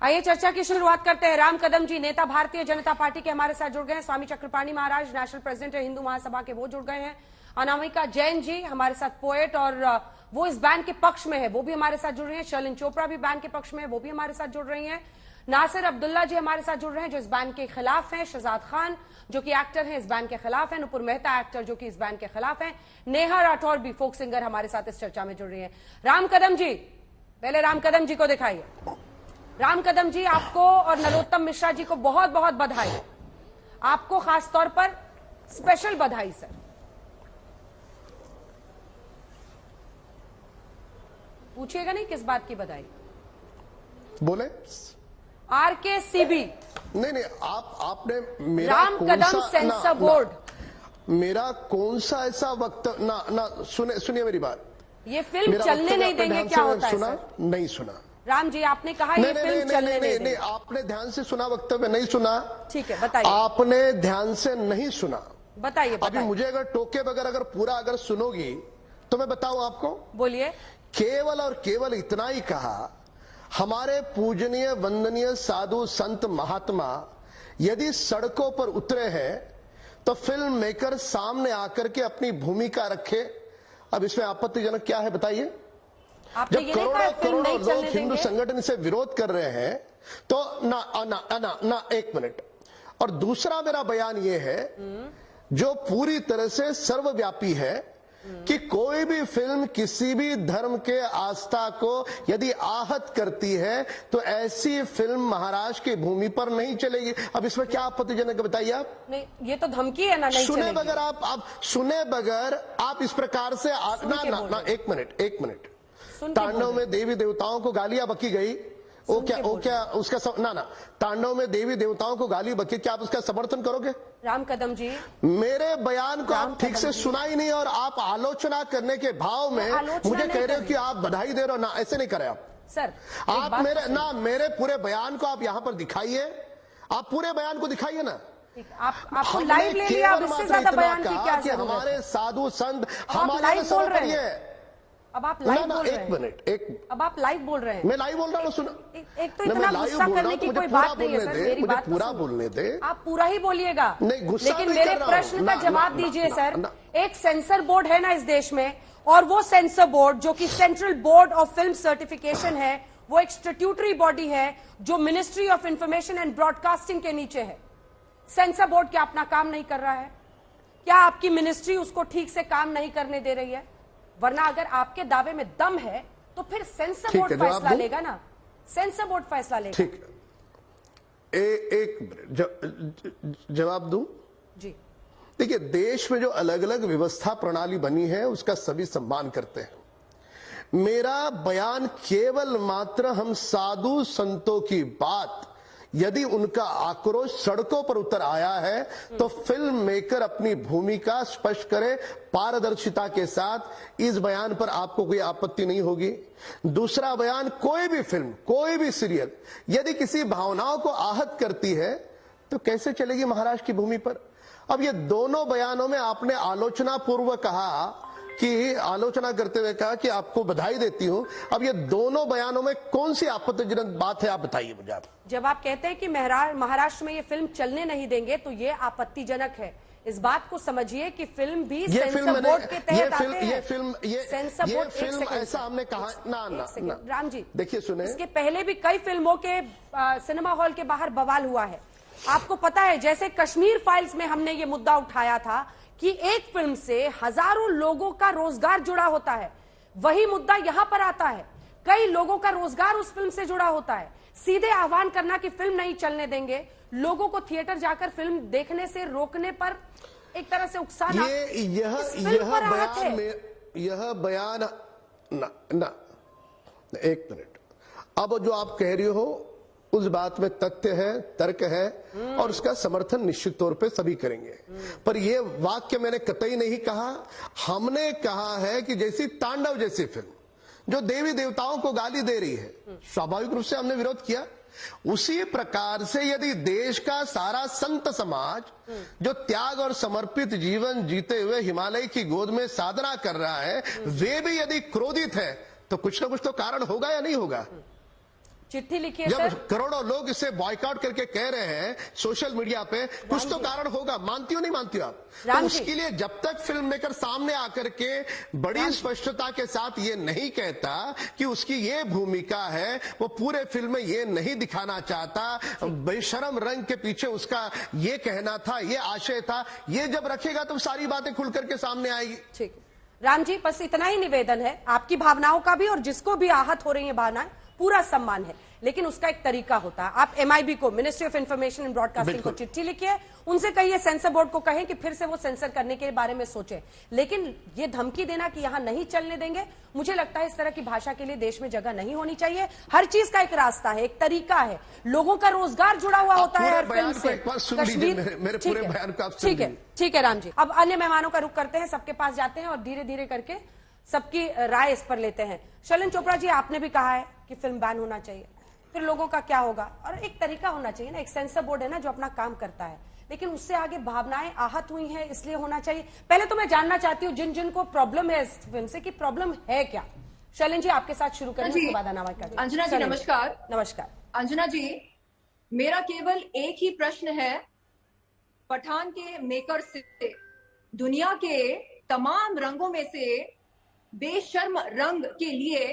आइए चर्चा की शुरुआत करते हैं। राम कदम जी, नेता भारतीय जनता पार्टी के, हमारे साथ जुड़ गए हैं। स्वामी चक्रपाणी महाराज, नेशनल प्रेसिडेंट है हिंदू महासभा के, वो जुड़ गए हैं। अनामिका जैन जी हमारे साथ, पोएट, और वो इस बैन के पक्ष में है, वो भी हमारे साथ जुड़ रही है। शर्लिन चोपड़ा भी बैन के पक्ष में है, वो भी हमारे साथ जुड़ रही है। नासिर अब्दुल्ला जी हमारे साथ जुड़ रहे हैं, जो इस बैन के खिलाफ हैं। शहजाद खान जो कि एक्टर हैं, इस बैन के खिलाफ है। नुपुर मेहता एक्टर, जो कि इस बैन के खिलाफ है। नेहा राठौर भी, फोक सिंगर, हमारे साथ इस चर्चा में जुड़ रही है। राम कदम जी, पहले राम कदम जी को दिखाइए। राम कदम जी, आपको और नरोत्तम मिश्रा जी को बहुत बहुत बधाई। आपको खासतौर पर स्पेशल बधाई सर। पूछिएगा नहीं किस बात की बधाई, बोले। आरकेसीबी, नहीं, आपने मेरा राम कदम सेंसर बोर्ड, मेरा कौन सा ऐसा वक्त ना सुनिए मेरी बात। ये फिल्म चलने नहीं देंगे, क्या होता है सर? नहीं सुना राम जी, आपने कहा ये फिल्म चलने नहीं देंगे। आपने ध्यान से सुना वक्तव्य? नहीं सुना। ठीक है, बताइए। आपने ध्यान से नहीं सुना, बताइए। अभी मुझे अगर टोके बगैर अगर पूरा अगर सुनोगी तो मैं बताऊं आपको। बोलिए। केवल और केवल इतना ही कहा, हमारे पूजनीय वंदनीय साधु संत महात्मा यदि सड़कों पर उतरे हैं तो फिल्म मेकर सामने आकर के अपनी भूमिका रखे। अब इसमें आपत्तिजनक क्या है बताइए? जब करोड़ों लोग हिंदू संगठन से विरोध कर रहे हैं तो ना एक मिनट। और दूसरा मेरा बयान यह है जो पूरी तरह से सर्वव्यापी है कि कोई भी फिल्म किसी भी धर्म के आस्था को यदि आहत करती है तो ऐसी फिल्म महाराष्ट्र की भूमि पर नहीं चलेगी। अब इसमें क्या आपत्तिजनक है बताइए आप? नहीं, ये तो धमकी है ना। नहीं सुने बगैर आप सुने बगैर आप इस प्रकार से ना एक मिनट। तांडव में देवी देवताओं को गालियां बकी गई, वो क्या उसका तांडव में देवी देवताओं को गाली बकी, क्या आप उसका समर्थन करोगे? राम कदम जी, मेरे बयान को आप ठीक से सुना ही नहीं और आप आलोचना करने के भाव में मुझे कह रहे हो कि आप बधाई दे रहे हो। ना, ऐसे नहीं करे आप सर। आप मेरे पूरे बयान को आप यहां पर दिखाइए, आप पूरे बयान को दिखाइए ना। आपको लाइव ले लिया, अब इससे ज्यादा बयान की क्या जरूरत है? हमारे साधु संत हमारे बोल रहे हैं। अब आप लाइव बोल रहे हैं। एक मिनट, अब आप लाइव बोल रहे हैं। मैं लाइव बोल रहा हूँ, सुनो। एक तो इतना गुस्सा करने की कोई बात नहीं है सर, मेरी बात पूरा बोलने दे। आप पूरा ही बोलिएगा। नहीं, गुस्सा लेकिन नहीं मेरे कर रहा प्रश्न का जवाब दीजिए सर। एक सेंसर बोर्ड है ना इस देश में, और वो सेंसर बोर्ड जो कि central board of film certification है, वो एक स्टैट्यूटरी बॉडी है जो ministry of information and broadcasting के नीचे है। सेंसर बोर्ड क्या अपना काम नहीं कर रहा है? क्या आपकी मिनिस्ट्री उसको ठीक से काम नहीं करने दे रही है? वरना अगर आपके दावे में दम है तो फिर सेंसर बोर्ड फैसला लेगा ना। सेंसर बोर्ड फैसला लेगा। ठीक है, एक मिनट जवाब दूं जी। देखिए, देश में जो अलग अलग व्यवस्था प्रणाली बनी है उसका सभी सम्मान करते हैं। मेरा बयान केवल मात्र हम साधु संतों की बात, यदि उनका आक्रोश सड़कों पर उतर आया है तो फिल्म मेकर अपनी भूमिका स्पष्ट करे पारदर्शिता के साथ। इस बयान पर आपको कोई आपत्ति नहीं होगी। दूसरा बयान, कोई भी फिल्म, कोई भी सीरियल यदि किसी भावनाओं को आहत करती है तो कैसे चलेगी महाराष्ट्र की भूमि पर? अब ये दोनों बयानों में आपने आलोचना पूर्वक कहा कि आलोचना करते हुए कहा कि आपको बधाई देती हूं। अब ये दोनों बयानों में कौन सी आपत्तिजनक बात है, आप बताइए मुझे। आप जब आप कहते हैं कि महाराष्ट्र में ये फिल्म चलने नहीं देंगे तो ये आपत्तिजनक है, इस बात को समझिए कि फिल्म भी सेंसर बोर्ड के तहत आते हैं। ये फिल्म ऐसा हमने कहा ना। राम जी देखिए, सुने, इसके पहले भी कई फिल्मों के सिनेमा हॉल के बाहर बवाल हुआ है। आपको पता है, जैसे कश्मीर फाइल्स में हमने ये मुद्दा उठाया था कि एक फिल्म से हजारों लोगों का रोजगार जुड़ा होता है। वही मुद्दा यहां पर आता है, कई लोगों का रोजगार उस फिल्म से जुड़ा होता है। सीधे आह्वान करना कि फिल्म नहीं चलने देंगे, लोगों को थिएटर जाकर फिल्म देखने से रोकने पर एक तरह से उकसाना, यह बयान ना एक मिनट। अब जो आप कह रही हो उस बात में तथ्य है, तर्क है और उसका समर्थन निश्चित तौर पे सभी करेंगे। पर यह वाक्य मैंने कतई नहीं कहा। हमने कहा है कि जैसी तांडव जैसी फिल्म जो देवी देवताओं को गाली दे रही है, स्वाभाविक रूप से हमने विरोध किया। उसी प्रकार से यदि देश का सारा संत समाज जो त्याग और समर्पित जीवन जीते हुए हिमालय की गोद में साधना कर रहा है, वे भी यदि क्रोधित है तो कुछ ना कुछ तो कारण होगा या नहीं होगा? चिट्ठी लिखिए जब सर। करोड़ों लोग इसे बॉयकॉट करके कह रहे हैं सोशल मीडिया पे, कुछ तो कारण होगा। मानती हो नहीं मानती हो आप? तो उसके लिए जब तक फिल्म मेकर सामने आकर के बड़ी स्पष्टता के साथ ये नहीं कहता कि उसकी ये भूमिका है, वो पूरे फिल्म में ये नहीं दिखाना चाहता, बेशरम रंग के पीछे उसका ये कहना था, ये आशय था, ये जब रखेगा तो सारी बातें खुल करके सामने आएगी। ठीक है राम जी, बस इतना ही निवेदन है, आपकी भावनाओं का भी और जिसको भी आहत हो रही है भावनाएं, पूरा सम्मान है, लेकिन उसका एक तरीका होता है। आप MIB को, ministry of information and broadcasting को चिट्ठी लिखिए, उनसे कहिए, सेंसर बोर्ड को कहें कि फिर से वो सेंसर करने के बारे में सोचें। लेकिन ये धमकी देना कि यहां नहीं चलने देंगे, मुझे लगता है इस तरह की भाषा के लिए देश में जगह नहीं होनी चाहिए। हर चीज का एक रास्ता है, एक तरीका है, लोगों का रोजगार जुड़ा हुआ होता है हर फिल्म से। मेरे पूरे बयान को आप सुन लीजिए। ठीक है राम जी, अब अन्य मेहमानों का रुख करते हैं, सबके पास जाते हैं और धीरे धीरे करके सबकी राय इस पर लेते हैं। शैलेंद्र चोपड़ा जी, आपने भी कहा है कि फिल्म बैन होना चाहिए, फिर लोगों का क्या होगा? और एक तरीका होना चाहिए ना, एक सेंसर बोर्ड है ना जो अपना काम करता है, लेकिन उससे आगे भावनाएं आहत हुई हैं इसलिए होना चाहिए। पहले तो मैं जानना चाहती हूँ जिन जिन को प्रॉब्लम है इस फिल्म से, कि प्रॉब्लम है क्या। शैलेंद्र जी, आपके साथ शुरू करें, उसके बाद अनामिका जी। अंजना जी नमस्कार। नमस्कार अंजना जी, मेरा केवल एक ही प्रश्न है, पठान के मेकर से दुनिया के तमाम रंगों में से बेशर्म रंग के लिए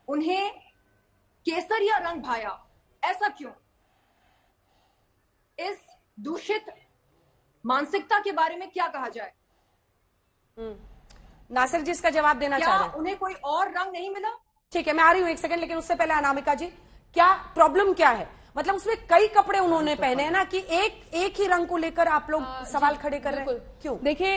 उन्हें केसरिया रंग भाया, ऐसा क्यों? इस दूषित मानसिकता के बारे में क्या कहा जाए? नासिर जी इसका जवाब देना चाह रहे हैं। उन्हें कोई और रंग नहीं मिला? ठीक है, मैं आ रही हूं एक सेकंड, लेकिन उससे पहले अनामिका जी, क्या प्रॉब्लम क्या है? मतलब उसमें कई कपड़े उन्होंने पहने हैं ना, कि एक ही रंग को लेकर आप लोग सवाल खड़े कर रहे हैं, क्यों? देखिए,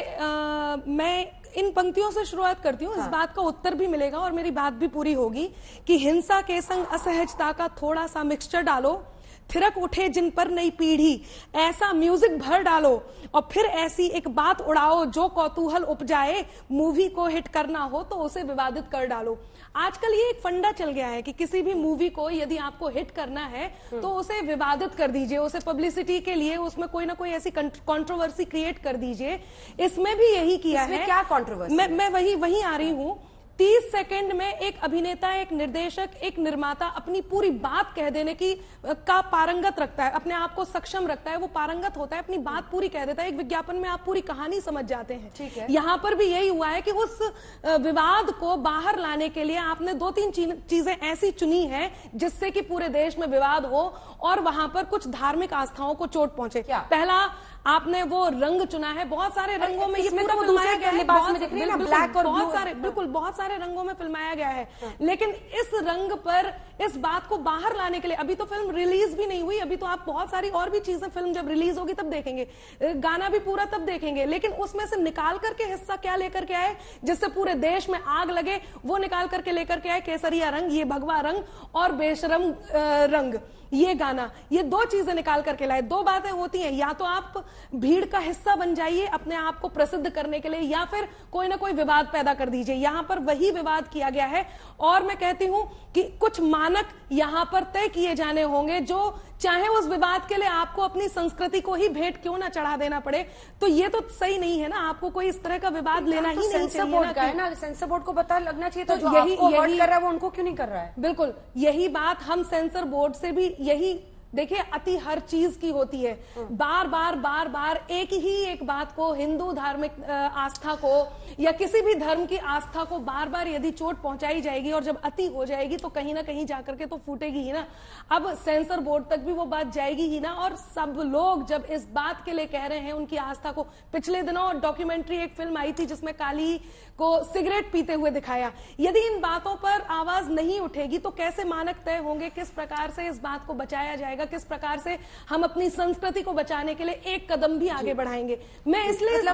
मैं इन पंक्तियों से शुरुआत करती हूँ, इस बात का उत्तर भी मिलेगा और मेरी बात भी पूरी होगी कि हिंसा के संग असहजता का थोड़ा सा मिक्सचर डालो, थिरक उठे जिन पर नई पीढ़ी, ऐसा म्यूजिक भर डालो और फिर ऐसी एक बात उड़ाओ जो कौतूहल उपजाए, मूवी को हिट करना हो तो उसे विवादित कर डालो। आजकल ये एक फंडा चल गया है कि किसी भी मूवी को यदि आपको हिट करना है तो उसे विवादित कर दीजिए, उसे पब्लिसिटी के लिए उसमें कोई ना कोई ऐसी कंट्रोवर्सी क्रिएट कर दीजिए। इसमें भी यही किया है। क्या कंट्रोवर्सी? मैं वही आ रही हूँ। 30 सेकंड में एक अभिनेता, एक निर्देशक, एक निर्माता अपनी पूरी बात कह देने की का पारंगत रखता है, अपने आप को सक्षम रखता है, वो पारंगत होता है, अपनी बात पूरी कह देता है। एक विज्ञापन में आप पूरी कहानी समझ जाते हैं। ठीक है, यहाँ पर भी यही हुआ है कि उस विवाद को बाहर लाने के लिए आपने 2-3 चीजें ऐसी चुनी है जिससे कि पूरे देश में विवाद हो और वहां पर कुछ धार्मिक आस्थाओं को चोट पहुंचे। पहला, आपने वो रंग चुना है, बहुत सारे रंगों में ये पूरा फिल्माया गया है, ब्लैक और बहुत सारे, बिल्कुल बहुत सारे रंगों में फिल्माया गया है। लेकिन इस रंग पर, इस बात को बाहर लाने के लिए, अभी तो फिल्म रिलीज भी नहीं हुई, अभी तो आप बहुत सारी और भी चीजें, फिल्म जब रिलीज होगी तब देखेंगे, गाना भी पूरा तब देखेंगे, लेकिन उसमें से निकाल करके हिस्सा क्या लेकर के आए जिससे पूरे देश में आग लगे? वो निकाल करके लेकर के आए केसरिया रंग, ये भगवा रंग और बेशरम रंग, ये गाना, ये 2 चीजें निकाल करके लाए। 2 बातें होती हैं, या तो आप भीड़ का हिस्सा बन जाइए अपने आप को प्रसिद्ध करने के लिए, या फिर कोई ना कोई विवाद पैदा कर दीजिए। यहां पर वही विवाद किया गया है और मैं कहती हूं कि कुछ मानक यहां पर तय किए जाने होंगे, जो चाहे उस विवाद के लिए आपको अपनी संस्कृति को ही भेंट क्यों ना चढ़ा देना पड़े। तो ये तो सही नहीं है ना, आपको कोई इस तरह का विवाद लेना ही नहीं चाहिए ना। सेंसर बोर्ड को पता लगना चाहिए, तो जो आपको हर्ट कर रहा है वो उनको क्यों नहीं कर रहा है? बिल्कुल यही बात हम सेंसर बोर्ड से भी यही, देखिए अति हर चीज की होती है, बार बार एक बात को, हिंदू धार्मिक आस्था को या किसी भी धर्म की आस्था को बार बार यदि चोट पहुंचाई जाएगी और जब अति हो जाएगी तो कहीं ना कहीं जाकर के तो फूटेगी ही ना। अब सेंसर बोर्ड तक भी वो बात जाएगी ही ना, और सब लोग जब इस बात के लिए कह रहे हैं उनकी आस्था को, पिछले दिनों डॉक्यूमेंट्री एक फिल्म आई थी जिसमें काली को सिगरेट पीते हुए दिखाया, यदि इन बातों पर आवाज नहीं उठेगी तो कैसे मानक तय होंगे, किस प्रकार से इस बात को बचाया जाएगा, किस प्रकार से हम अपनी संस्कृति को बचाने के लिए एक कदम भी आगे बढ़ाएंगे। मैं इसलिए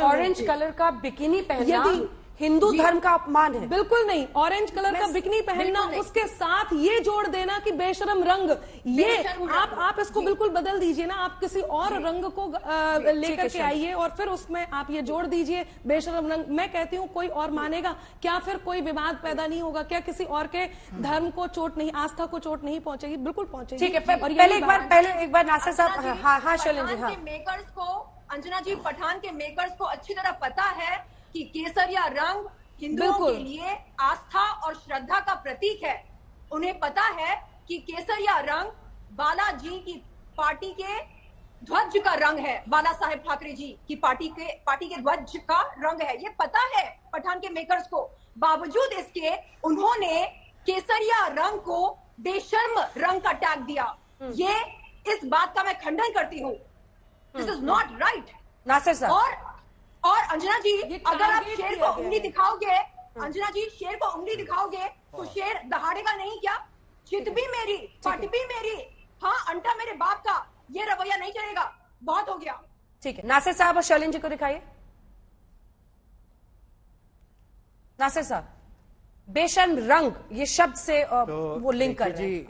ऑरेंज कलर का बिकिनी पहनना हिंदू धर्म का अपमान है? बिल्कुल नहीं। ऑरेंज कलर का बिकनी पहनना, उसके साथ ये जोड़ देना कि बेशरम रंग, ये आप इसको बिल्कुल बदल दीजिए ना, आप किसी और रंग को लेकर के आइए और फिर उसमें आप ये जोड़ दीजिए बेशरम रंग। मैं कहती हूँ कोई और मानेगा क्या? फिर कोई विवाद पैदा नहीं होगा क्या? किसी और के धर्म को चोट नहीं, आस्था को चोट नहीं पहुंचेगी? बिल्कुल पहुंचेगी। ठीक है, पहले एक बार नासिर साहब, हाँ शैलेंद्र जी, हाँ। मेकर्स को, अंजना जी, पठान के मेकर्स को अच्छी तरह पता है कि केसरिया रंग हिंदुओं के लिए आस्था और श्रद्धा का प्रतीक है। उन्हें पता है कि केसरिया रंग बालाजी की पार्टी के ध्वज का रंग है, बाला साहेब ठाकरे जी की पार्टी के ध्वज का रंग है। ये पता है पठान के मेकर्स को, बावजूद इसके उन्होंने केसरिया रंग को बेशर्म रंग का टैग दिया। ये इस बात का मैं खंडन करती हूँ। This is not right. Nasir sahab और अंजना जी, अगर आप शेर को उंगली दिखाओगे, अंजना जी शेर को उंगली दिखाओगे तो शेर दहाड़ेगा नहीं क्या? चित भी मेरी, पट भी मेरी, हाँ अंटा मेरे बाप का, ये रवैया नहीं चलेगा। बहुत हो गया। ठीक है, नासिर साहब और शर्लिन जी को दिखाइए। नासिर साहब, बेशर्म रंग ये शब्द से तो वो लिंक कर रहे हैं। जी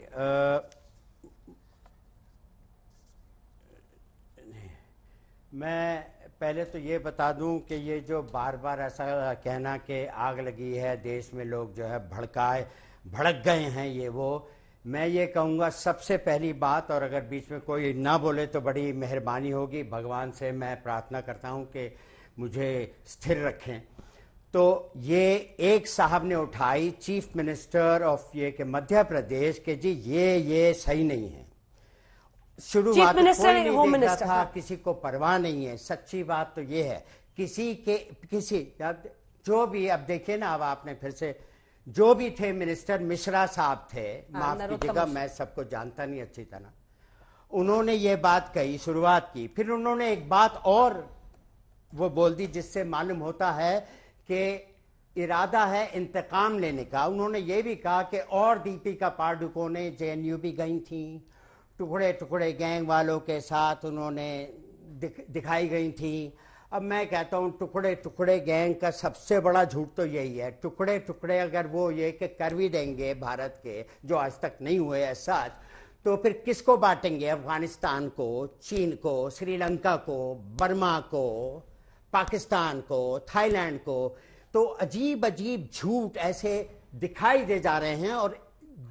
मैं पहले तो ये बता दूं कि ये जो बार बार ऐसा कहना कि आग लगी है देश में, लोग जो है भड़क गए हैं, ये वो, मैं ये कहूँगा सबसे पहली बात, और अगर बीच में कोई ना बोले तो बड़ी मेहरबानी होगी, भगवान से मैं प्रार्थना करता हूँ कि मुझे स्थिर रखें। तो ये एक साहब ने उठाई, चीफ मिनिस्टर ऑफ ये के मध्य प्रदेश के, जी ये सही नहीं है। शुरुआत कोई नहीं देख रहा था, किसी को परवाह नहीं है। सच्ची बात तो ये है, किसी जो भी, अब देखिए ना, अब आपने फिर से जो भी थे मिनिस्टर, मिश्रा साहब थे, माफ कीजिएगा मैं सबको जानता नहीं अच्छी तरह, उन्होंने ये बात कही, शुरुआत की, फिर उन्होंने एक बात और वो बोल दी जिससे मालूम होता है कि इरादा है इंतकाम लेने का। उन्होंने ये भी कहा कि और दीपिका पादुकोणे जेएनयू भी गई थी, टुकड़े टुकड़े गैंग वालों के साथ उन्होंने दिखाई गई थी। अब मैं कहता हूं टुकड़े टुकड़े गैंग का सबसे बड़ा झूठ तो यही है। टुकड़े टुकड़े अगर वो ये कि कर भी देंगे भारत के, जो आज तक नहीं हुए ऐसा, तो फिर किसको बांटेंगे? अफगानिस्तान को, चीन को, श्रीलंका को, बर्मा को, पाकिस्तान को, थाईलैंड को। तो अजीब अजीब झूठ ऐसे दिखाई दे जा रहे हैं और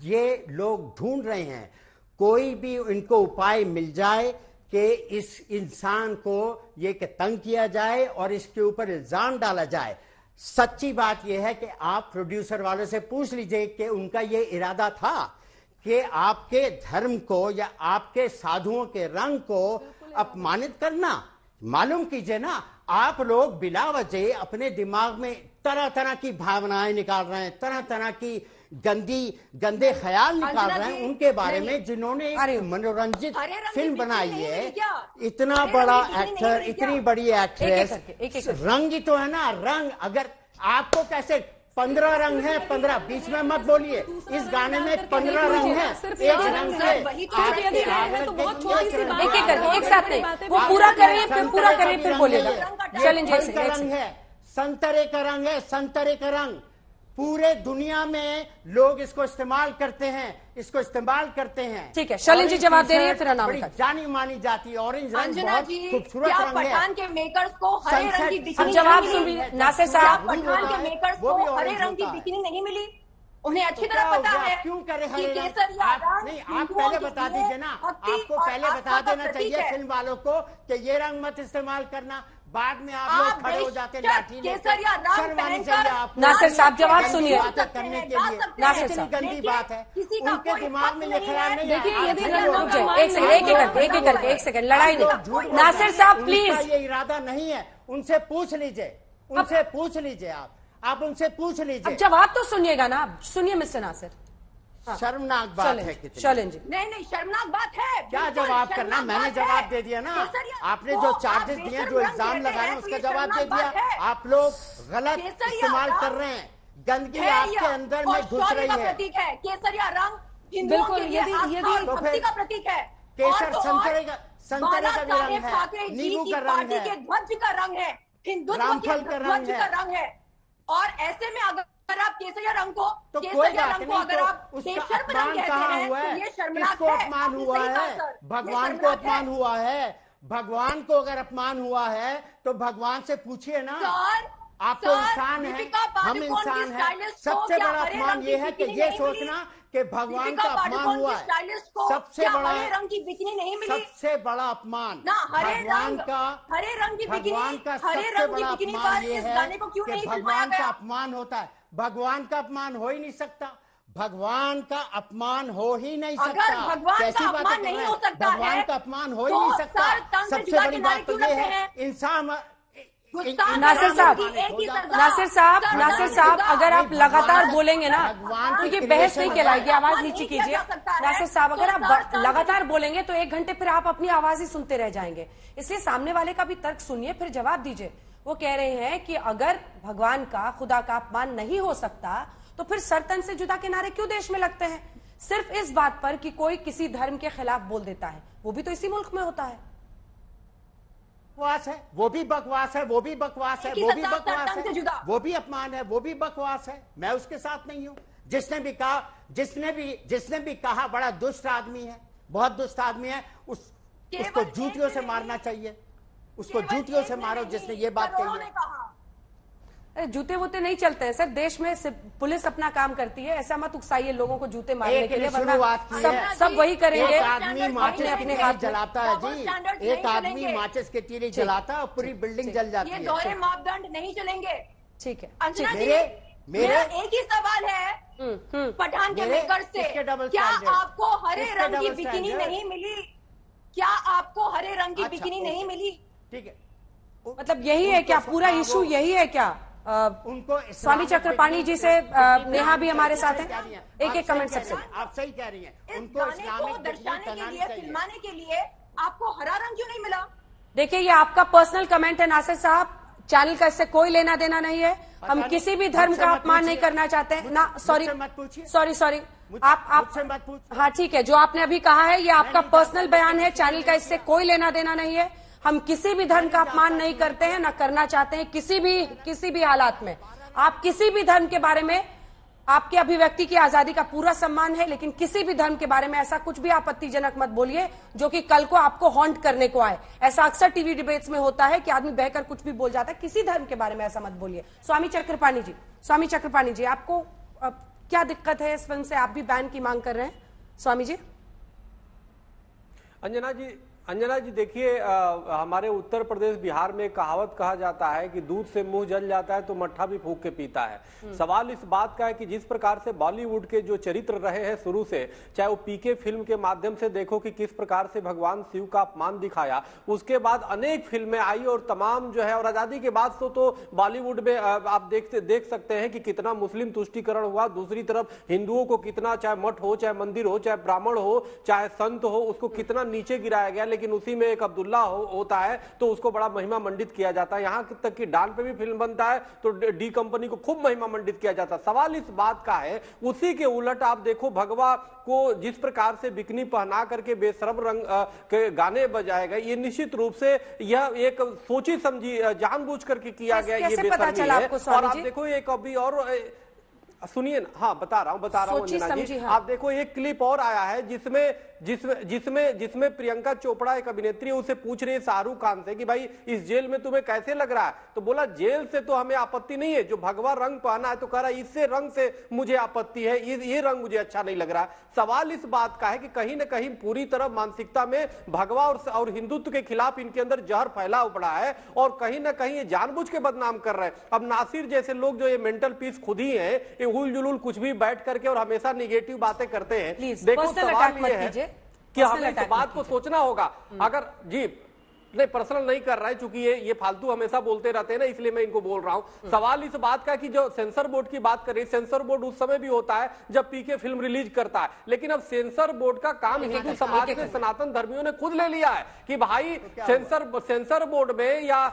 ये लोग ढूंढ रहे हैं कोई भी इनको उपाय मिल जाए कि इस इंसान को ये कि तंग किया जाए और इसके ऊपर इल्जाम डाला जाए। सच्ची बात यह है कि आप प्रोड्यूसर वालों से पूछ लीजिए कि उनका ये इरादा था कि आपके धर्म को या आपके साधुओं के रंग को अपमानित करना। मालूम कीजिए ना, आप लोग बिला वजह अपने दिमाग में तरह तरह की भावनाएं निकाल रहे हैं, तरह तरह की गंदे ख्याल निकाल रहे हैं उनके बारे में, जिन्होंने एक मनोरंजित फिल्म बनाई है। इतना बड़ा एक्टर, इतनी बड़ी एक्ट्रेस, रंग ही तो है ना रंग। अगर आपको कैसे 15 रंग है, 15 बीच में मत बोलिए, इस गाने में 15 रंग है, एक रंग से एक साथ नहीं, वो पूरा करें फिर पूरा करें फिर बोलेगा। चलेंगे, रंग है, संतरे का रंग है, संतरे का रंग। पूरे दुनिया में लोग इसको इस्तेमाल करते हैं, इसको इस्तेमाल करते हैं। ठीक है, शर्लिन जी जवाब दे रही है, फिर अनामिका जानी मानी जाती है। ऑरेंज रंग बहुत खूबसूरत रंग है। पठान के मेकर्स को हरे रंग की बिकिनी जवाब सुनिए नासिर साहब। पठान के मेकर्स को हरे रंग की बिकिनी नहीं मिली, उन्हें अच्छी तरह पता है क्यों करे हरे रंग। नहीं, आप हिंदुओं पहले के बता लिए दीजिए ना, भक्ति आपको और पहले आस्था बता का देना प्रतीक चाहिए है। फिल्म वालों को कि ये रंग मत इस्तेमाल करना। बाद में आप लोग खड़े हो जाते हैं लाठी लेके। शर्म आनी चाहिए आपको। नासिर साहब जवाब सुनिए। बातें करने के लिए नासिर इतनी साहब गंदी बात है, उनके दिमाग में ये ख्याल नहीं है। देखिए, यदि एक सेकंड लड़ाई नहीं। नासिर साहब प्लीज, ये इरादा नहीं है। उनसे पूछ लीजिए, उनसे पूछ लीजिए, आप उनसे पूछ लीजिए। अब जवाब तो सुनिएगा ना, सुनिए मिस्टर नासिर। शर्मनाक बात है कितनी। शर्लिन जी, नहीं शर्मनाक बात है। क्या जवाब करना, मैंने जवाब दे दिया ना। आपने जो चार्जेस दिए, जो इल्जाम लगाए हैं, उसका जवाब दे दिया। आप लोग गलत इस्तेमाल कर रहे हैं, गंदगी आपके अंदर में घुस रही है। प्रतीक है केसरिया रंग, हिंदुओं के लिए आस्था और भक्ति का प्रतीक है। केसर संतरे का भी रंग है, नींबू का रंग है, के ध्वज का रंग है, हिंदुत्व के ध्वज का रंग है। और ऐसे में अगर आप केसरिया रंग को, तो कोई केसरिया बात रंग को नहीं, अगर तो आप उसका बेशर्म रंग अपमान कहते कहाँ हैं हुआ तो है? ये शर्मनाक किसको है। अपमान हुआ है? भगवान को अपमान हुआ है। भगवान को अगर अपमान हुआ है तो भगवान से पूछिए ना। आप तो इंसान है, हम इंसान है। सबसे बड़ा अपमान ये है कि ये सोचना कि भगवान का अपमान हुआ है। सबसे बड़ा रंग की बिकिनी नहीं मिली, सबसे बड़ा अपमान ना भगवान का, हरे रंग की बिकिनी, भगवान का सबसे बड़ा अपमान ये है कि भगवान का अपमान होता है। भगवान का अपमान हो ही नहीं सकता। भगवान का अपमान हो ही नहीं सकता। अगर भगवान का कैसी बातें अपमान कर नहीं रहे हो हैं? सकता है, भगवान का अपमान हो ही तो नहीं सकता। सर तन से सबसे जुदा बड़ी के बात नारे तो क्यों ये लगते है, हैं? इंसान नासिर साहब अगर आप लगातार बोलेंगे ना, भगवान की क्योंकि बहस नहीं creation कहलाएगी, आवाज नहीं नीचे किया कीजिए। जा सकता है। नासिर साहब अगर तो आप सर, लगातार बोलेंगे तो 1 घंटे फिर आप अपनी आवाज ही सुनते रह जाएंगे। इसलिए सामने वाले का भी तर्क सुनिए, फिर जवाब दीजिए। वो कह रहे हैं कि अगर भगवान का, खुदा का अपमान नहीं हो सकता तो फिर सर तन से जुदा के नारे क्यों देश में लगते हैं? सिर्फ इस बात पर कि कोई किसी धर्म के खिलाफ बोल देता है, वो भी तो इसी मुल्क में होता है। बकवास है, वो भी बकवास है, वो भी बकवास है, एक ही वो भी सत्ता बकवास तन से जुदा। है, वो भी अपमान है, वो भी बकवास है। मैं उसके साथ नहीं हूं। जिसने भी कहा, जिसने भी कहा बड़ा दुष्ट आदमी है, बहुत दुष्ट आदमी है, उसको केवल जूतियों एक से ने मारना नहीं, चाहिए। उसको केवल जूतियों एक से ने मारो नहीं, जिसने ये बात करोड़ों कही ने है। कहा। अरे जूते वूते नहीं चलते हैं सर, देश में पुलिस अपना काम करती है। ऐसा मत उकसाइए लोगों को जूते मारने एक के लिए, ने वरना शुरुआत की है। सब वही करेंगे। एक आदमी माचिस अपने की हाथ तीली में जलाता है डबल जी, स्टैंडर्ड्स एक नहीं आदमी चलेंगे। माचिस की तीली जलाता है और पूरी बिल्डिंग जल जाती ये है। दोहरे मापदंड नहीं चलेंगे। ठीक है। अंजना जी, मेरे- मेरा एक ही सवाल है पठान के मेरे- मेकर से, किसके डबल क्या स्टैंडर्ड? आपको हरे किसके रंग की डबल बिकिनी स्टैंडर्ड? नहीं मिली? क्या आपको हरे रंग की अच्छा, बिकिनी ओके। नहीं मिली? ठीक है, मतलब यही है क्या? पूरा इशू यही है क्या? उनको स्वामी चक्रपाणी जी से नेहा भी हमारे साथ हैं। एक कमेंट सबसे। आप सही कह रही हैं। इस उनको गाने को इस्लामिक दर्शाने के बनानी लिए, चाहिए। फिल्माने के लिए आपको हरा रंग क्यों नहीं मिला? देखिए ये आपका पर्सनल कमेंट है नासिर साहब, चैनल का इससे कोई लेना देना नहीं है। हम नहीं, किसी भी धर्म मुझसे का मत अपमान नहीं पूछिए। करना चाहते हैं ना। सॉरी मुझसे मत पूछिए। सॉरी आप मुझसे मत पूछिए। हाँ ठीक है, जो आपने अभी कहा है ये आपका नहीं, पर्सनल बयान है, नहीं, चैनल का इससे कोई लेना देना नहीं है। हम किसी भी धर्म का अपमान नहीं करते हैं, ना करना चाहते हैं किसी भी हालात में। आप किसी भी धर्म के बारे में, आपकी अभिव्यक्ति की आजादी का पूरा सम्मान है, लेकिन किसी भी धर्म के बारे में ऐसा कुछ भी आपत्तिजनक मत बोलिए जो कि कल को आपको हॉन्ट करने को आए। ऐसा अक्सर टीवी डिबेट्स में होता है कि आदमी बहकर कुछ भी बोल जाता है। किसी धर्म के बारे में ऐसा मत बोलिए। स्वामी चक्रपाणी जी आपको क्या दिक्कत है इस फिल्म से? आप भी बैन की मांग कर रहे हैं स्वामी जी। अंजना जी देखिए, हमारे उत्तर प्रदेश बिहार में कहावत कहा जाता है कि दूध से मुंह जल जाता है तो मट्ठा भी फूंक के पीता है। सवाल इस बात का है कि जिस प्रकार से बॉलीवुड के जो चरित्र रहे हैं शुरू से, चाहे वो पीके फिल्म के माध्यम से देखो कि किस प्रकार से भगवान शिव का अपमान दिखाया, उसके बाद अनेक फिल्में आई और तमाम जो है, और आजादी के बाद तो बॉलीवुड में आप देख सकते हैं कि कितना मुस्लिम तुष्टीकरण हुआ। दूसरी तरफ हिंदुओं को कितना, चाहे मठ हो, चाहे मंदिर हो, चाहे ब्राह्मण हो, चाहे संत हो, उसको कितना नीचे गिराया गया। लेकिन उसी में एक अब्दुल्ला होता है तो उसको बड़ा महिमा मंडित किया जाता है। यहां तक कि डान पे भी फिल्म बनता है तो डी कंपनी को खूब महिमा मंडित किया जाता है। सवाल इस बात का है, उसी के उलट आप देखो भगवा को जिस प्रकार से बिकनी पहना करके बेशरम रंग के गाने बजाए गए, ये निश्चित रूप से यह एक सोची समझी जानबूझ करके किया गया। ये बेशर्मी है। और आप देखो एक अभी और सुनिए ना, हाँ बता रहा हूं अंजना जी। हाँ। आप देखो एक क्लिप और आया है जिसमें प्रियंका चोपड़ा एक अभिनेत्री है, उसे पूछ रही है शाहरुख खान से कि भाई इस जेल में तुम्हें कैसे लग रहा है? तो बोला जेल से तो हमें आपत्ति नहीं है, जो भगवा रंग पहना है तो कह रहा है इससे रंग से मुझे आपत्ति है, ये रंग मुझे अच्छा नहीं लग रहा। सवाल इस बात का है कि कहीं ना कहीं पूरी तरह मानसिकता में भगवा और हिंदुत्व के खिलाफ इनके अंदर जहर फैला पड़ा है और कहीं ना कहीं ये जानबूझ के बदनाम कर रहे हैं। अब नासिर जैसे लोग जो ये मेंटल पीस खुद ही है, ये हुल जुलूल कुछ भी बैठ करके और हमेशा निगेटिव बातें करते हैं। देखो सवाल ये है कि हमें इस बात को सोचना होगा। अगर जी नहीं पर्सनल नहीं कर रहा है, चूंकि ये फालतू हमेशा बोलते रहते हैं ना, इसलिए मैं इनको बोल रहा हूं। सवाल इस बात का कि जो सेंसर बोर्ड की बात करें, सेंसर बोर्ड उस समय भी होता है जब पीके फिल्म रिलीज करता है, लेकिन अब सेंसर बोर्ड का काम हिंदू समाज में सनातन धर्मियों ने खुद ले लिया है कि भाई सेंसर बोर्ड में या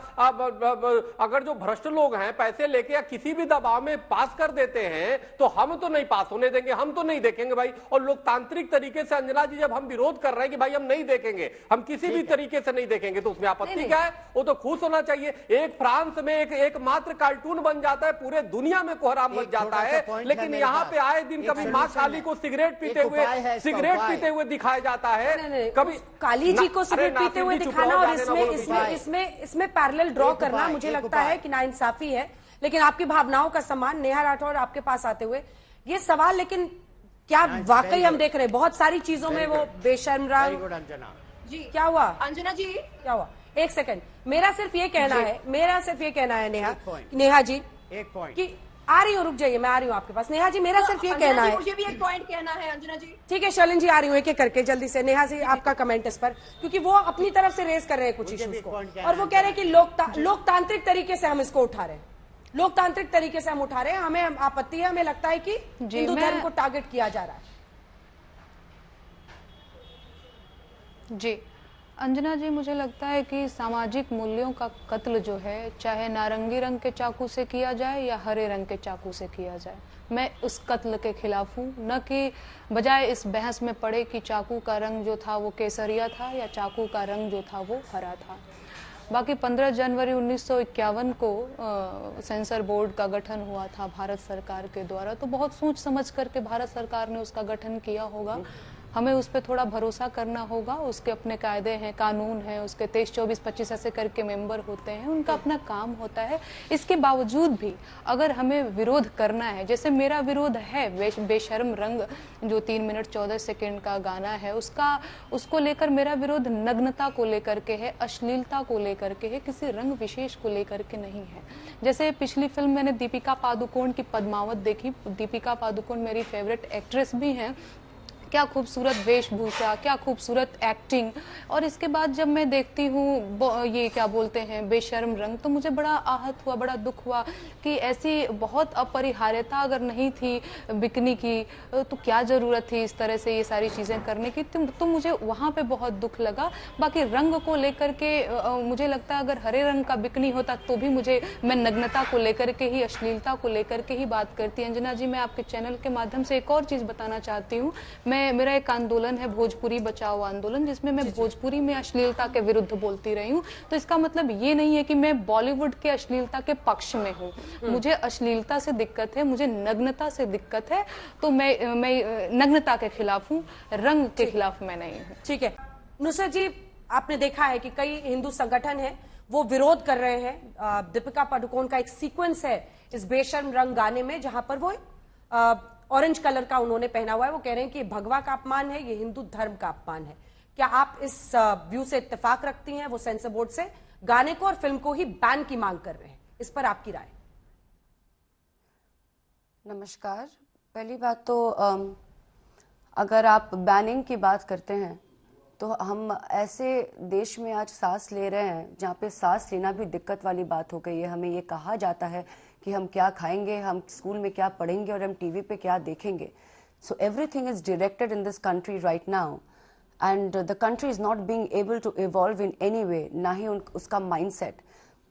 अगर जो भ्रष्ट लोग हैं पैसे लेके या किसी भी दबाव में पास कर देते हैं तो हम तो नहीं पास होने देंगे, हम तो नहीं देखेंगे भाई। और लोकतांत्रिक तरीके से अंजना जी जब हम विरोध कर रहे हैं कि भाई हम नहीं देखेंगे, हम किसी भी तरीके से नहीं देखेंगे, तो उसमें आपत्ति क्या है? वो तो खुश होना चाहिए। एक फ्रांस में एक मात्र कार्टून बन जाता है, पूरे दुनिया में कोहराम मच जाता है, लेकिन यहाँ पे आए दिन कभी माँ काली को सिगरेट पीते हुए दिखाया जाता है, कभी काली जी को सिगरेट पीते हुए दिखाना और इसमें पैरेलल ड्रॉ करना मुझे लगता है कि नाइंसाफी है। लेकिन आपकी भावनाओं का सम्मान, नेहा राठौर आपके पास आते हुए ये सवाल, लेकिन क्या वाकई हम देख रहे हैं बहुत सारी चीजों में वो बेशर्म रंग जी क्या हुआ? अंजना जी क्या हुआ? एक सेकंड, मेरा सिर्फ ये कहना है नेहा जी एक पॉइंट कि आ रही हूँ, रुक जाइए, मैं आ रही हूँ आपके पास। नेहा जी, मेरा सिर्फ ये अंजना कहना जी, है, मुझे भी एक पॉइंट कहना है अंजना जी। ठीक है शैलन जी, आ रही हूँ एक एक करके जल्दी से। नेहा जी, आपका कमेंट इस पर, क्योंकि वो अपनी तरफ से रेज कर रहे हैं कुछ इश्यूज को, और वो कह रहे हैं कि लोकतांत्रिक तरीके से हम इसको उठा रहे हैं, लोकतांत्रिक तरीके से हम उठा रहे हैं, हमें आपत्ति है, हमें लगता है कि हिंदू धर्म को टारगेट किया जा रहा है। जी अंजना जी, मुझे लगता है कि सामाजिक मूल्यों का कत्ल जो है, चाहे नारंगी रंग के चाकू से किया जाए या हरे रंग के चाकू से किया जाए, मैं उस कत्ल के खिलाफ हूँ। न कि बजाय इस बहस में पड़े कि चाकू का रंग जो था वो केसरिया था या चाकू का रंग जो था वो हरा था। बाकी 15 जनवरी 1951 को सेंसर बोर्ड का गठन हुआ था भारत सरकार के द्वारा, तो बहुत सोच समझ करके भारत सरकार ने उसका गठन किया होगा। हमें उस पर थोड़ा भरोसा करना होगा। उसके अपने कायदे हैं, कानून हैं, उसके 23, 24, 25 ऐसे करके मेंबर होते हैं, उनका अपना काम होता है। इसके बावजूद भी अगर हमें विरोध करना है, जैसे मेरा विरोध है बेशर्म रंग जो 3 मिनट 14 सेकेंड का गाना है, उसको लेकर मेरा विरोध नग्नता को लेकर के है, अश्लीलता को लेकर के है, किसी रंग विशेष को लेकर के नहीं है। जैसे पिछली फिल्म मैंने दीपिका पादुकोण की पद्मावत देखी। दीपिका पादुकोण मेरी फेवरेट एक्ट्रेस भी हैं। क्या खूबसूरत वेशभूषा, क्या खूबसूरत एक्टिंग। और इसके बाद जब मैं देखती हूँ ये क्या बोलते हैं बेशर्म रंग, तो मुझे बड़ा आहत हुआ, बड़ा दुख हुआ कि ऐसी बहुत अपरिहार्यता अगर नहीं थी बिकनी की, तो क्या जरूरत थी इस तरह से ये सारी चीजें करने की। तो मुझे वहां पे बहुत दुख लगा। बाकी रंग को लेकर के मुझे लगता है अगर हरे रंग का बिकनी होता तो भी मैं नग्नता को लेकर के ही, अश्लीलता को लेकर के ही बात करती। अंजना जी, मैं आपके चैनल के माध्यम से एक और चीज बताना चाहती हूँ। मेरा एक आंदोलन है भोजपुरी बचाओ आंदोलन, जिसमें मैं भोजपुरी में अश्लीलता के विरुद्ध बोलती रही हूँ। तो इसका मतलब ये नहीं है कि मैं बॉलीवुड के अश्लीलता के पक्ष में हूँ। मुझे अश्लीलता से दिक्कत है, मुझे नग्नता से दिक्कत है, तो मैं नग्नता के खिलाफ हूँ, रंग के खिलाफ मैं नहीं हूँ। ठीक है नुसरत जी, आपने देखा है कि कई हिंदू संगठन है वो विरोध कर रहे हैं। दीपिका पादुकोण का एक सीक्वेंस है इस बेशर्म रंग गाने में, जहां पर वो ऑरेंज कलर का उन्होंने पहना हुआ है। वो कह रहे हैं कि भगवा का अपमान है, ये हिंदू धर्म का अपमान है। क्या आप इस व्यू से इत्तेफाक रखती हैं? वो सेंसर बोर्ड से गाने को और फिल्म को ही बैन की मांग कर रहे हैं, इस पर आपकी राय? नमस्कार। पहली बात तो अगर आप बैनिंग की बात करते हैं तो हम ऐसे देश में आज सांस ले रहे हैं जहाँ पे सांस लेना भी दिक्कत वाली बात हो गई है। हमें ये कहा जाता है कि हम क्या खाएंगे, हम स्कूल में क्या पढ़ेंगे और हम टीवी पे क्या देखेंगे। So everything is directed in this country right now and the country is not being able to evolve in any way, ना ही उसका माइंडसेट।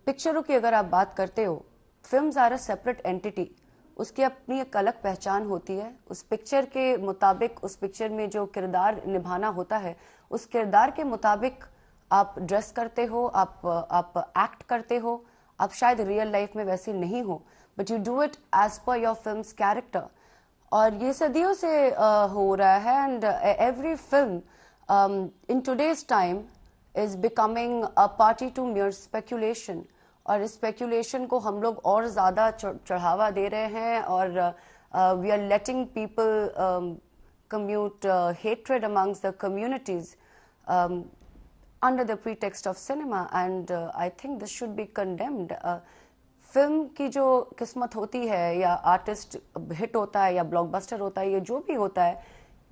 पिक्चरों की अगर आप बात करते हो, films are a separate entity, उसकी अपनी एक अलग पहचान होती है। उस पिक्चर के मुताबिक, उस पिक्चर में जो किरदार निभाना होता है, उस किरदार के मुताबिक आप ड्रेस करते हो, आप एक्ट करते हो। आप शायद रियल लाइफ में वैसे नहीं हो, but you do it as per your films character. और ये सदियों से हो रहा है and every film in today's time is becoming a party to mere speculation. और इस स्पेक्यूलेशन को हम लोग और ज्यादा चढ़ावा दे रहे हैं और we are letting people commute hatred amongst the communities under the pretext of cinema and I think this should be condemned. Film की जो किस्मत होती है या आर्टिस्ट हिट होता है या ब्लॉकबस्टर होता है, ये जो भी होता है,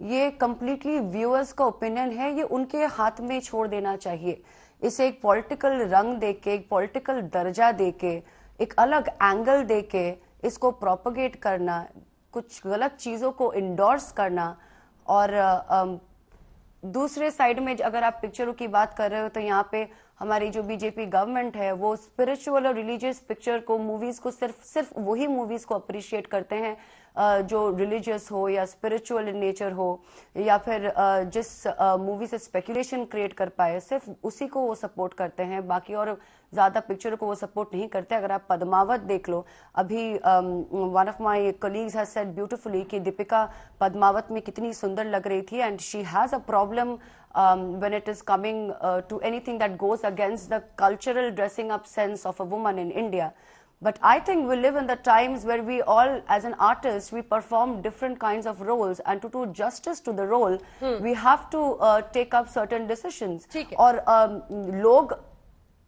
ये कम्प्लीटली व्यूअर्स का ओपिनियन है, ये उनके हाथ में छोड़ देना चाहिए। इसे एक पॉलिटिकल रंग देके, एक पॉलिटिकल दर्जा देके, एक अलग एंगल देके इसको प्रोपगेट करना, कुछ गलत चीजों को इंडोर्स करना। और दूसरे साइड में अगर आप पिक्चरों की बात कर रहे हो तो यहाँ पे हमारी जो बीजेपी गवर्नमेंट है वो स्पिरिचुअल और रिलीजियस पिक्चर को, मूवीज को सिर्फ वही मूवीज को अप्रिशिएट करते हैं जो रिलीजियस हो या स्पिरिचुअल इन नेचर हो, या फिर जिस मूवी से स्पेकुलेशन क्रिएट कर पाए सिर्फ उसी को वो सपोर्ट करते हैं, बाकी और ज्यादा पिक्चर को वो सपोर्ट नहीं करते। अगर आप पद्मावत देख लो, अभी one of my colleagues has said beautifully कि दीपिका पद्मावत में कितनी सुंदर लग रही थी and she has a problem when it is coming to anything that goes against the cultural dressing up sense of a woman in India. But I think we live in the times where we all, as an artist, we perform different kinds of roles, and to do justice to the role, we have to take up certain decisions. और लोग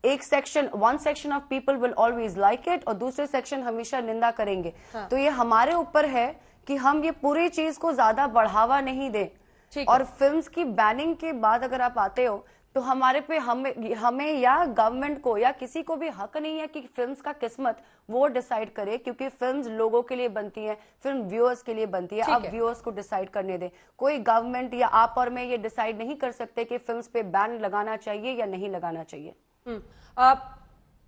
एक section, one section of people will always like it और दूसरे section हमेशा निंदा करेंगे। तो ये हमारे ऊपर है कि हम ये पूरी चीज को ज्यादा बढ़ावा नहीं दें। और फिल्म्स की बैनिंग के बाद अगर आप आते हो तो हमारे पे हमें या गवर्नमेंट को या किसी को भी हक नहीं है कि फिल्म्स का किस्मत वो डिसाइड करे, क्योंकि फिल्म्स लोगों के लिए बनती हैं, फिल्म व्यूअर्स के लिए बनती है। अब व्यूअर्स को डिसाइड करने दें। कोई गवर्नमेंट या आप और मैं ये डिसाइड नहीं कर सकते कि फिल्म्स पे बैन लगाना चाहिए या नहीं लगाना चाहिए।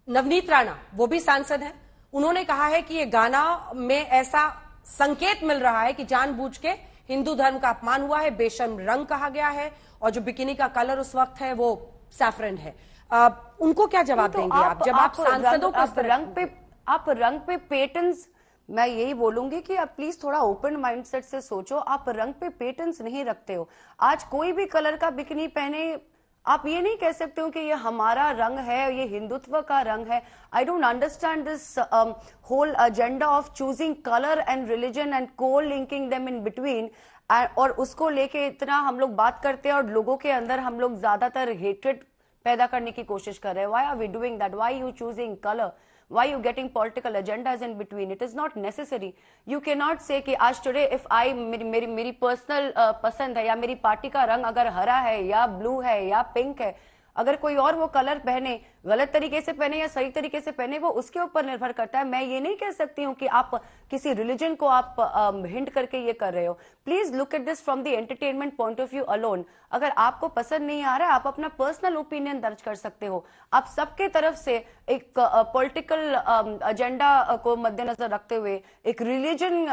नवनीत राणा वो भी सांसद हैं, उन्होंने कहा है कि ये गाना में ऐसा संकेत मिल रहा है कि जानबूझ के हिंदू धर्म का अपमान हुआ है, बेशर्म रंग कहा गया है और जो बिकिनी का कलर उस वक्त है वो सैफरन है। उनको क्या जवाब देंगे आप जब आप सांसदों को आप रंग पे पेटेंट्स, मैं यही बोलूंगी कि आप प्लीज थोड़ा ओपन माइंडसेट से सोचो। आप रंग पे पेटेंट्स नहीं रखते हो। आज कोई भी कलर का बिकिनी पहने, आप ये नहीं कह सकते हो कि ये हमारा रंग है, ये हिंदुत्व का रंग है। I don't understand this whole agenda of choosing colour and religion and को लिंकिंग देम इन बिटवीन, और उसको लेके इतना हम लोग बात करते हैं और लोगों के अंदर हम लोग ज्यादातर हेट्रेड पैदा करने की कोशिश कर रहे हैं। Why are we doing that? Why you choosing colour? Why you getting political agendas in between? It is not necessary. You cannot say कि आज today if I मेरी personal पसंद है या मेरी पार्टी का रंग अगर हरा है या ब्लू है या पिंक है, अगर कोई और वो कलर पहने, गलत तरीके से पहने या सही तरीके से पहने, वो उसके ऊपर निर्भर करता है। मैं ये नहीं कह सकती हूँ कि आप किसी रिलीजन को आप हिंट करके ये कर रहे हो। Please look at this from the entertainment point of view alone. अगर आपको पसंद नहीं आ रहा है, आप अपना पर्सनल ओपिनियन दर्ज कर सकते हो। आप सबके तरफ से एक पॉलिटिकल एजेंडा को मद्देनजर रखते हुए, एक रिलीजन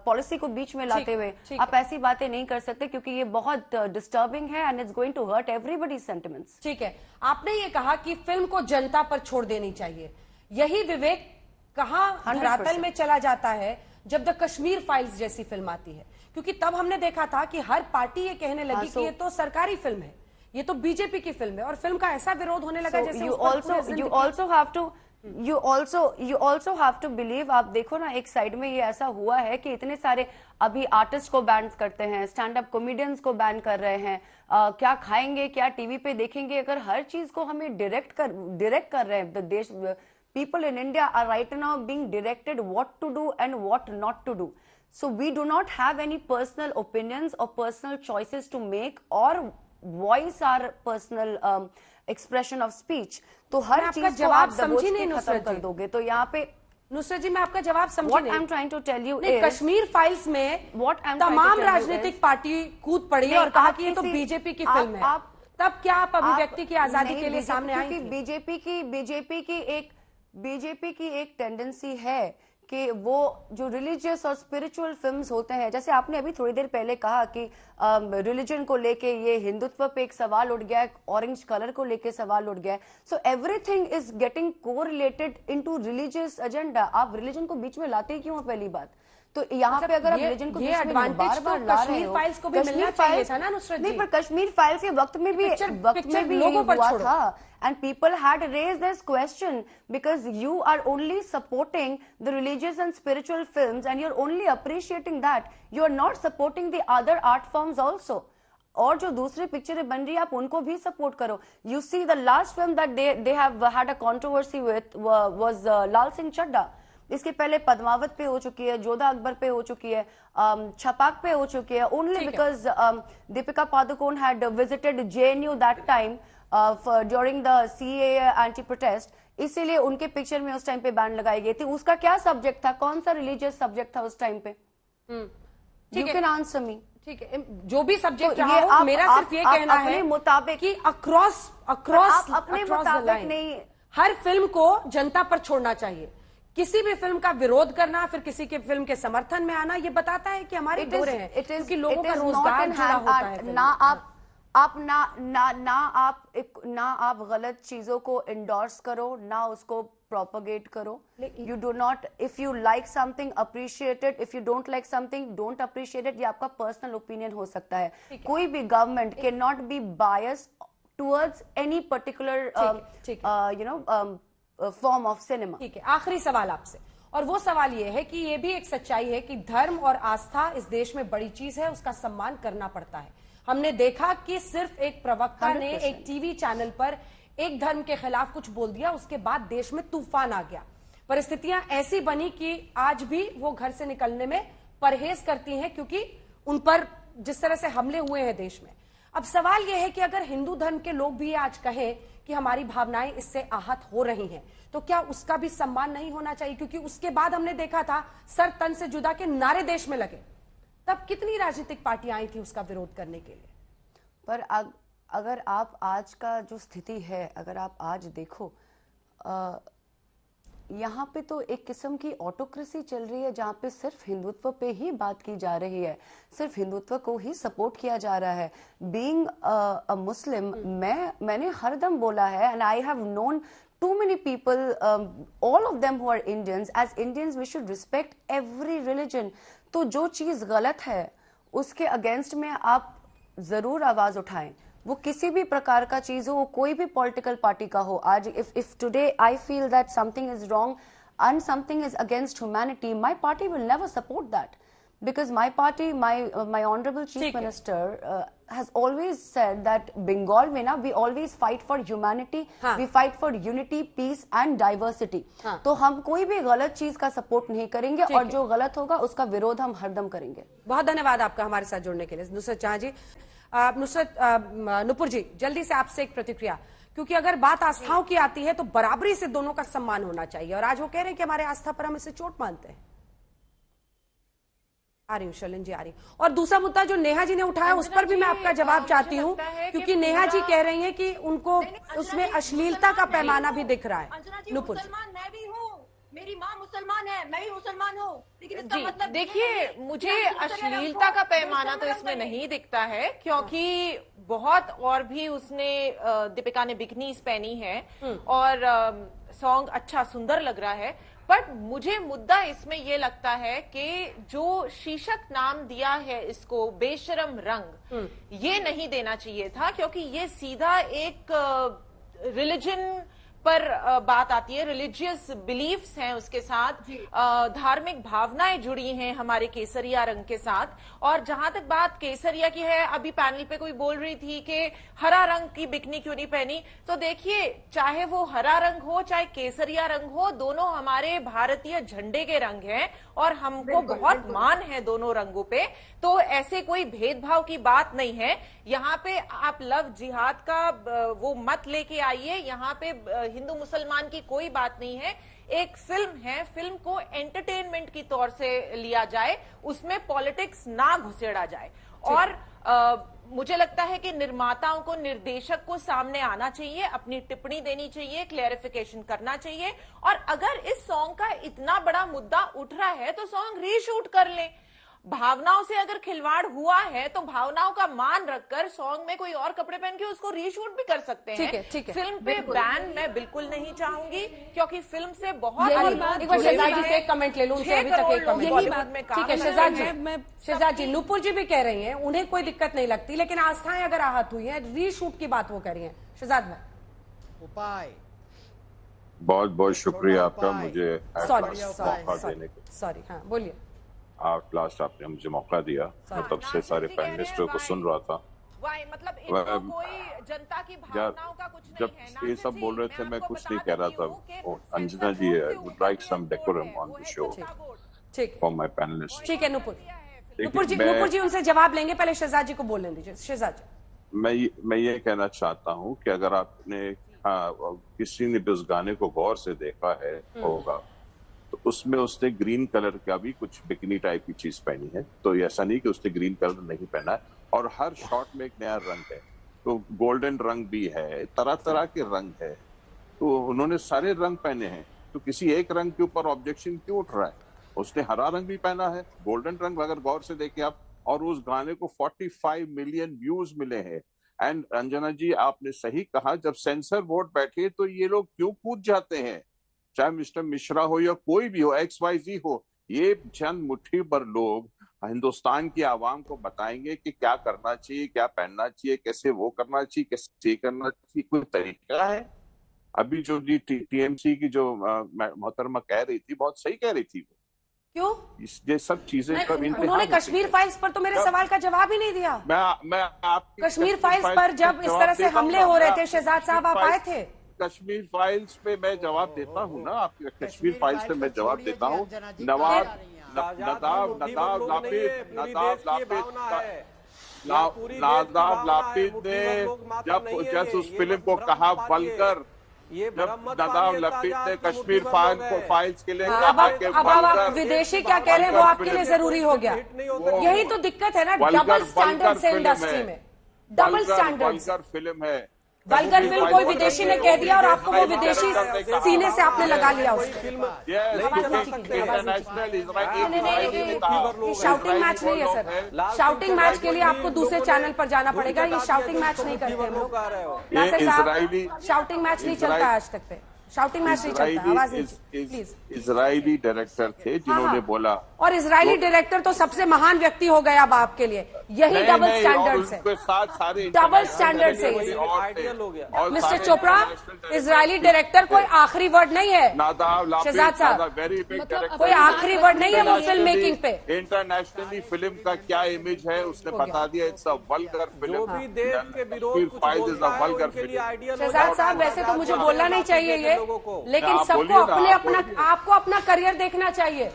पॉलिसी को बीच में लाते हुए आप ऐसी बातें नहीं कर सकते, क्योंकि ये बहुत डिस्टर्बिंग है and it's going to hurt everybody's sentiments. ठीक है, आपने ये कहा कि फिल्म को जनता पर छोड़ देनी चाहिए। यही विवेक कहां धरातल में चला जाता है जब द कश्मीर फाइल्स जैसी फिल्म आती है, क्योंकि तब हमने देखा था कि हर पार्टी ये कहने लगी कि ये तो सरकारी फिल्म है, ये तो बीजेपी की फिल्म है, और फिल्म का ऐसा विरोध होने लगा जैसे you also have to believe। आप देखो ना, एक साइड में ये ऐसा हुआ है कि इतने सारे अभी आर्टिस्ट को बैन करते हैं, स्टैंड अप कॉमेडियंस को बैन कर रहे हैं। क्या खाएंगे, क्या टीवी पे देखेंगे, अगर हर चीज को हमें डायरेक्ट कर रहे हैं। द देश people in India are right now being directed what to do and what not to do. So we do not have any personal opinions or personal choices to make or voice our personal expression of speech. तो हर चीज को आप समझी नहीं खत्म कर दोगे तो यहाँ पे नुसरत जी, मैं आपका जवाब समझी नहीं। What I'm trying to tell you is Kashmir files में तमाम राजनीतिक पार्टी कूद पड़ी और कहा कि ये तो बीजेपी की फिल्म है। तब क्या आप अभिव्यक्ति की आजादी के लिए सामने आई थी? बीजेपी की एक टेंडेंसी है कि वो जो रिलीजियस और स्पिरिचुअल फिल्म्स होते हैं, जैसे आपने अभी थोड़ी देर पहले कहा कि रिलीजन को लेके ये हिंदुत्व पे एक सवाल उठ गया है, ऑरेंज कलर को लेके सवाल उठ गया है। सो everything is getting correlated into religious agenda. आप रिलीजन को बीच में लाते क्यों? पहली बात तो यहाँ पे अगर आप रिलीजन को बार-बार ला रहे हो, फाइल्स को भी मिलना चाहिए था ना नुसरत जी। नहीं, पर कश्मीर फाइल्स के वक्त में भी लोगों पर हुआ था। And people had raised this question because you are only supporting the religious and spiritual films and you're only appreciating that. You're not supporting the other art forms also. और जो दूसरी पिक्चरें बन रही है आप उनको भी सपोर्ट करो। You see the last film that they have had a controversy with was लाल सिंह चड्ढा। इसके पहले पद्मावत पे हो चुकी है, जोधा अकबर पे हो चुकी है, छपाक पे हो चुकी है, only because Deepika Padukone had visited JNU that time during the CAA anti protest, इसीलिए उनके पिक्चर में उस टाइम पे बैन लगाई गई थी। उसका क्या सब्जेक्ट था? कौन सा रिलीजियस सब्जेक्ट था उस टाइम पे? You can answer me. ठीक है, जो भी सब्जेक्ट रहा हो, मेरा सिर्फ ये कहना है मुताबिक कि अक्रॉस अपने मुताबिक नहीं, हर फिल्म को जनता पर छोड़ना चाहिए। किसी भी फिल्म का विरोध करना, फिर किसी के फिल्म के समर्थन में आना, ये बताता है कि हमारे दौरे हैं, क्योंकि लोगों का रोजगार जुड़ा होता है। ना आप गलत चीजों को इंडोर्स करो, ना उसको प्रोपगेट करो। You do not, if you like something appreciate it, if you don't like something don't appreciate it. ये आपका पर्सनल ओपिनियन हो सकता है। कोई भी government can not be biased towards any particular form of cinema. ठीक है, आखिरी सवाल आपसे, और वो सवाल ये है कि ये भी एक सच्चाई है कि धर्म और आस्था इस देश में बड़ी चीज है, उसका सम्मान करना पड़ता है। हमने देखा कि सिर्फ एक प्रवक्ता ने एक टीवी चैनल पर एक धर्म के खिलाफ कुछ बोल दिया, उसके बाद देश में तूफान आ गया। परिस्थितियां ऐसी बनी कि आज भी वो घर से निकलने में परहेज करती हैं, क्योंकि उन पर जिस तरह से हमले हुए हैं देश में। अब सवाल यह है कि अगर हिंदू धर्म के लोग भी आज कहें कि हमारी भावनाएं इससे आहत हो रही हैं, तो क्या उसका भी सम्मान नहीं होना चाहिए? क्योंकि उसके बाद हमने देखा था सर तन से जुदा के नारे देश में लगे, तब कितनी राजनीतिक पार्टियां आई थी उसका विरोध करने के लिए। पर अगर आप आज का जो स्थिति है, अगर आप आज देखो, यहाँ पे तो एक किस्म की ऑटोक्रेसी चल रही है, जहाँ पे सिर्फ हिंदुत्व पे ही बात की जा रही है, सिर्फ हिंदुत्व को ही सपोर्ट किया जा रहा है। बीइंग अ मुस्लिम, मैंने हरदम बोला है, and I have known too many people, all of them who are Indians. As Indians, we should respect every religion. तो जो चीज गलत है उसके अगेंस्ट में आप जरूर आवाज उठाएं, वो किसी भी प्रकार का चीज हो, वो कोई भी पॉलिटिकल पार्टी का हो। आज if today I feel that something is wrong and something is against humanity, my party will never support that, because my party, my honorable chief minister has always said that Bengal में ना, we always fight for humanity, we fight for unity, peace and diversity. तो हम कोई भी गलत चीज का support नहीं करेंगे, और जो गलत होगा उसका विरोध हम हरदम करेंगे। बहुत धन्यवाद आपका हमारे साथ जुड़ने के लिए नुसरत जहां जी। नुपुर जी, जल्दी से आपसे एक प्रतिक्रिया, क्योंकि अगर बात आस्थाओं की आती है तो बराबरी से दोनों का सम्मान होना चाहिए, और आज वो कह रहे हैं कि हमारे आस्था पर हम इसे चोट मानते हैं। आ रही हूँ शलिन जी, आ रही। और दूसरा मुद्दा जो नेहा जी ने उठाया, उस पर भी मैं आपका जवाब चाहती हूँ, क्योंकि नेहा जी कह रही हैं कि उनको उसमें अश्लीलता का पैमाना भी दिख रहा है। नुपुर, मैं भी हूँ, मेरी माँ मुसलमान है, मैं भी मुसलमान हूँ, लेकिन इसका जी मतलब देखिए, मुझे अश्लीलता का पैमाना तो इसमें नहीं दिखता है, क्योंकि बहुत और भी उसने, दीपिका ने बिकनीज पहनी है और सॉन्ग अच्छा सुंदर लग रहा है। बट मुझे मुद्दा इसमें ये लगता है कि जो शीर्षक नाम दिया है इसको, बेशरम रंग, ये नहीं देना चाहिए था, क्योंकि ये सीधा एक रिलीजन पर बात आती है, रिलीजियस बिलीफ्स हैं उसके साथ, धार्मिक भावनाएं जुड़ी हैं हमारे केसरिया रंग के साथ। और जहां तक बात केसरिया की है, अभी पैनल पे कोई बोल रही थी कि हरा रंग की बिकनी क्यों नहीं पहनी, तो देखिए, चाहे वो हरा रंग हो चाहे केसरिया रंग हो, दोनों हमारे भारतीय झंडे के रंग हैं और हमको बहुत मान है दोनों रंगों पे। तो ऐसे कोई भेदभाव की बात नहीं है। यहाँ पे आप लव जिहाद का वो मत लेके आइए, यहाँ पे हिंदू मुसलमान की कोई बात नहीं है। एक फिल्म है, फिल्म को एंटरटेनमेंट की तौर से लिया जाए, उसमें पॉलिटिक्स ना घुसेड़ा जाए। और मुझे लगता है कि निर्माताओं को, निर्देशक को सामने आना चाहिए, अपनी टिप्पणी देनी चाहिए, क्लेरिफिकेशन करना चाहिए। और अगर इस सॉन्ग का इतना बड़ा मुद्दा उठ रहा है तो सॉन्ग रीशूट कर लें। भावनाओं से अगर खिलवाड़ हुआ है तो भावनाओं का मान रखकर सॉन्ग में कोई और कपड़े पहन के उसको रीशूट भी कर सकते हैं। ठीक है। फिल्म पे बैन मैं बिल्कुल नहीं चाहूंगी, क्योंकि फिल्म से बहुत एक बार शहजाद जी से एक कमेंट ले लूं, उनसे अभी तक एक कमेंट। बॉलीवुड में ठीक है शहजाद जी, नुपुर जी भी कह रही हैं उन्हें कोई दिक्कत नहीं लगती, लेकिन आस्थाएं अगर आहत हुई हैं, रीशूट की बात वो कह रही हैं। शहजाद में उपाय। बहुत बहुत शुक्रिया आपका, मुझे सॉरी, हाँ बोलिए। आप लास्ट आपने मुझे मौका दिया, मैं तब से सारे पैनलिस्टों को सुन रहा था। मतलब इनको कोई जनता की भावनाओं का कुछ नहीं है। जब ये सब बोल रहे थे मैं कुछ नहीं कह रहा था। Anjana ji, I would like some decorum on the show for my panelist. ठीक है नुपुर जी उनसे जवाब लेंगे, पहले शहजाद जी को बोलने दीजिए। शहजाद जी, मैं ये कहना चाहता हूँ कि अगर आपने किसी ने भी उस गाने को गौर से देखा है होगा, तो उसमें उसने ग्रीन कलर का भी कुछ बिकनी टाइप की चीज पहनी है। तो ऐसा नहीं कि उसने ग्रीन कलर नहीं पहना है, और हर शॉट में एक नया रंग है। तो गोल्डन रंग भी है, तरह तरह के रंग है, तो उन्होंने सारे रंग पहने हैं। तो किसी एक रंग के ऊपर ऑब्जेक्शन क्यों उठ रहा है? उसने हरा रंग भी पहना है, गोल्डन रंग अगर गौर से देखें आप, और उस गाने को 45 मिलियन व्यूज मिले हैं। एंड अंजना जी, आपने सही कहा, जब सेंसर बोर्ड बैठे तो ये लोग क्यों कूद जाते हैं, चाहे मिस्टर मिश्रा हो या कोई भी हो, XYZ हो, ये चंद मुट्ठी भर लोग हिंदुस्तान की आवाम को बताएंगे कि क्या करना चाहिए, क्या पहनना चाहिए, कैसे वो करना चाहिए, कैसे करना चाहिए। कोई तरीका है? अभी जो जी TMC की जो मोहतरमा कह रही थी, बहुत सही कह रही थी, क्यों? ये सब चीजें कब उन्होंने कश्मीर फाइल्स पर तो मेरे सवाल का जवाब ही नहीं दिया। मैं आपकी कश्मीर फाइल्स पर जब इस तरह से हमले हो रहे थे, शहजाद साहब आप आए थे? कश्मीर फाइल्स पे मैं जवाब देता हूँ ना, आपके कश्मीर फाइल्स पे मैं जवाब देता हूँ। नदाब लापिद ने जब उस फिल्म को कहा वल्गर, जब नदाब लापिद ने कश्मीर फाइल्स के लिए अब आप विदेशी क्या कह रहे हैं वो आपके लिए जरूरी हो गया। यही तो दिक्कत है ना, डबल स्टैंडर्ड से इंडस्ट्री में, डबल स्टैंडर्ड फिल्म है। वल्गर फिल्म कोई विदेशी ने कह दिया और आपको वो विदेशी सीने से आपने लगा लिया उसको। शाउटिंग मैच नहीं है सर, शाउटिंग मैच के लिए आपको दूसरे चैनल पर जाना पड़ेगा। ये शाउटिंग मैच नहीं करते हम लोग। नासिर साहब, शाउटिंग मैच नहीं चलता है आज तक पे, शाउटिंग मैच नहीं चलता। आवाज प्लीज। इजरायली डायरेक्टर थे जिन्होंने बोला, और इजरायली डायरेक्टर तो सबसे महान व्यक्ति हो गया अब आपके लिए। यही डबल स्टैंडर्ड से, डबल स्टैंडर्ड से। मिस्टर चोपड़ा, इजरायली डायरेक्टर कोई आखिरी वर्ड नहीं है शहजाद साहब, कोई आखिरी वर्ड नहीं है वो फिल्म मेकिंग पे। इंटरनेशनली फिल्म का क्या इमेज है उसने बता दिया। It's a vulgar film. Shehzad sahab, वैसे तो मुझे बोलना नहीं चाहिए ये, लेकिन सबको अपने अपना, आपको अपना करियर देखना चाहिए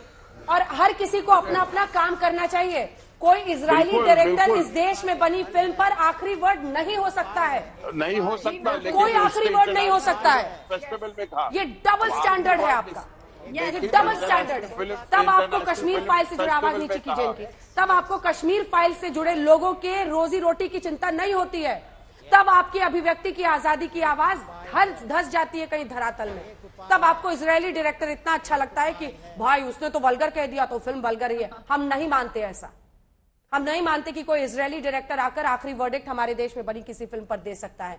और हर किसी को अपना अपना काम करना चाहिए। कोई इजरायली डायरेक्टर इस देश में बनी फिल्म पर आखिरी वर्ड नहीं हो सकता है, नहीं हो सकता, कोई आखिरी वर्ड नहीं हो सकता है। फेस्टिवल में कहा ये डबल स्टैंडर्ड है आपका, ये डबल स्टैंडर्ड है। तब आपको कश्मीर फाइल से जुड़े, आवाज नीचे कीजिए इनकी, तब आपको कश्मीर फाइल से जुड़े लोगों के रोजी रोटी की चिंता नहीं होती है। तब आपकी अभिव्यक्ति की आजादी की आवाज धस जाती है कहीं धरातल में। तब आपको इजरायली डायरेक्टर इतना अच्छा लगता है कि भाई उसने तो वल्गर कह दिया तो फिल्म वल्गर ही है। हम नहीं मानते ऐसा, हम नहीं मानते कि कोई इजरायली डायरेक्टर आकर आखिरी वर्डिक्ट हमारे देश में बनी किसी फिल्म पर दे सकता है।